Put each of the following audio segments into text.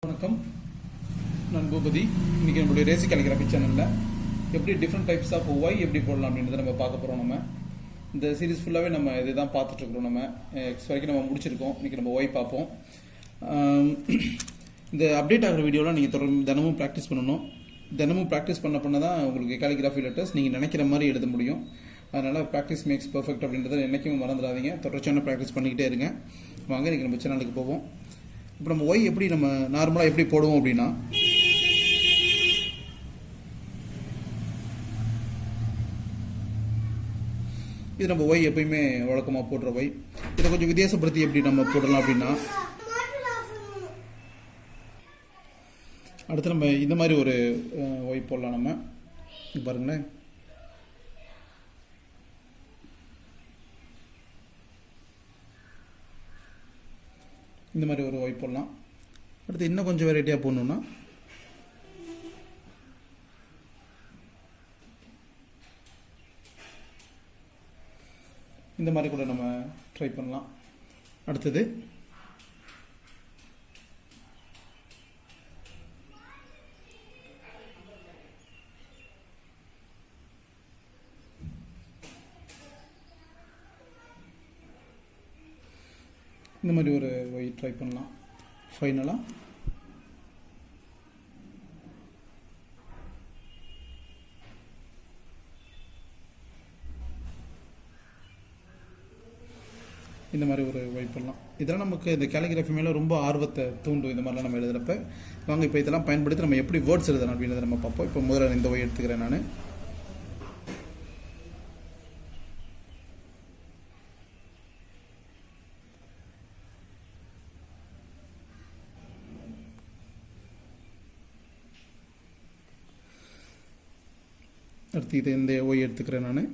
வணக்கம், நான் பூபதி. இன்னைக்கு நம்மளுடைய ரேசி calligraphy சேனலில் எப்படி டிஃப்ரெண்ட் டைப்ஸ் ஆஃப் ஒய் எப்படி போடலாம் அப்படின்றத நம்ம பார்க்க போகிறோம். நம்ம இந்த சீரீஸ் ஃபுல்லாகவே நம்ம இதை தான் பார்த்துட்ருக்குறோம். நம்ம எக்ஸ் வரைக்கும் நம்ம முடிச்சிருக்கோம். இன்றைக்கி நம்ம ஒய் பார்ப்போம். இந்த அப்டேட் ஆகிற வீடியோலாம் நீங்கள் தொடர்ந்து தினமும் ப்ராக்டிஸ் பண்ணணும். தினமும் ப்ராக்டிஸ் பண்ண தான் உங்களுக்கு calligraphy லெட்டர்ஸ் நீங்கள் நினைக்கிற மாதிரி எழுத முடியும். அதனால் ப்ராக்டிஸ் மேக்ஸ் பர்ஃபெக்ட் அப்படின்றத என்றைக்கும் மறந்துடாதீங்க. தொடர்ச்சியான ப்ராக்டிஸ் பண்ணிக்கிட்டே இருங்க. வாங்க இன்றைக்கி நம்ம சேனலுக்கு போவோம். இப்போ நம்ம ஒய் எப்படி நம்ம நார்மலாக எப்படி போடுவோம் அப்படின்னா, இது நம்ம ஒய் எப்பயுமே வழக்கமாக போடுற ஒய். இதை கொஞ்சம் வித்தியாசப்படுத்தி எப்படி நம்ம போடலாம் அப்படின்னா, அடுத்து நம்ம இந்த மாதிரி ஒரு ஒய் போடலாம். நம்ம பாருங்களேன், இந்த மாதிரி ஒரு ஒய் போடலாம். அடுத்து இன்னும் கொஞ்சம் வெரைட்டியாக போடணுன்னா இந்த மாதிரி கூட நம்ம ட்ரை பண்ணலாம். அடுத்தது இந்த மாதிரி ஒரு ஒய் ட்ரை பண்ணலாம். ஃபைனலாக இந்த மாதிரி ஒரு ஒய் பண்ணலாம். இதெல்லாம் நமக்கு இந்த calligraphy மேலே ரொம்ப ஆர்வத்தை தூண்டும். இந்த மாதிரிலாம் நம்ம எழுதுறப்ப வாங்க இப்போ இதெல்லாம் பயன்படுத்தி நம்ம எப்படி வேர்ட்ஸ் எழுதலாம் அப்படின்றத நம்ம பார்ப்போம். இப்போ முதல்ல இந்த ஒய் எடுத்துக்கிறேன் நான். அடுத்து இதை இந்த ஒய் எடுத்துக்கிறேன் நான்.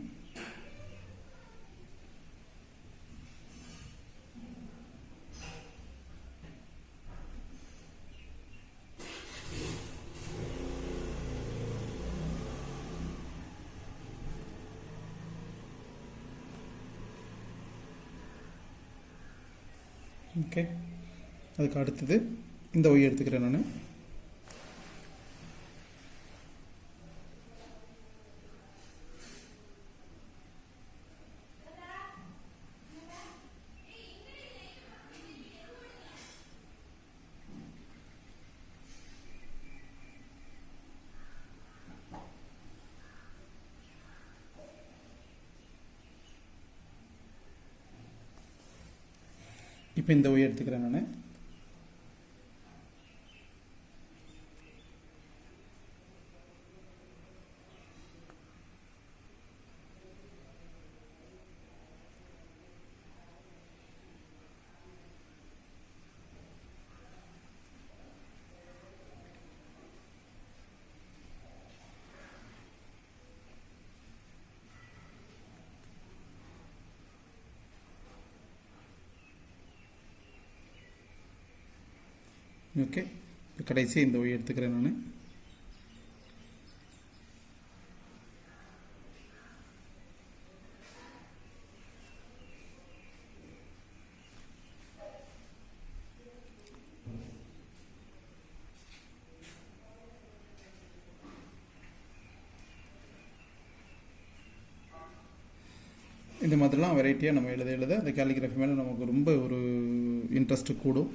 ஓகே, அதுக்கு அடுத்தது இந்த ஒய் எடுத்துக்கிறேன் நான். இப்போ இந்த ஒய் எடுத்துக்கிறேன் நான். ஓகே, இப்போ கடைசி இந்த ஒய் எடுத்துக்கிறேன் நான். இந்த மாதிரிலாம் வெரைட்டியாக நம்ம எழுத அந்த calligraphy மேலே நமக்கு ரொம்ப ஒரு இன்ட்ரெஸ்ட்டு கூடும்.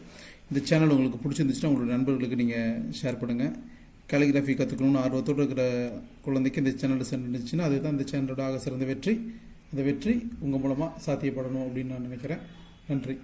இந்த சேனல் உங்களுக்கு பிடிச்சிருந்துச்சுன்னா உங்களோட நண்பர்களுக்கு நீங்கள் ஷேர் பண்ணுங்கள். calligraphy கற்றுக்கணும்னு ஆர்வத்தோடு இருக்கிற குழந்தைக்கு இந்த சேனலில் சென்றுச்சுன்னா அதுதான் இந்த சேனலோட ஆக சிறந்த வெற்றி. அந்த வெற்றி உங்கள் மூலமாக சாத்தியப்படணும் அப்படின்னு நான் நினைக்கிறேன். நன்றி.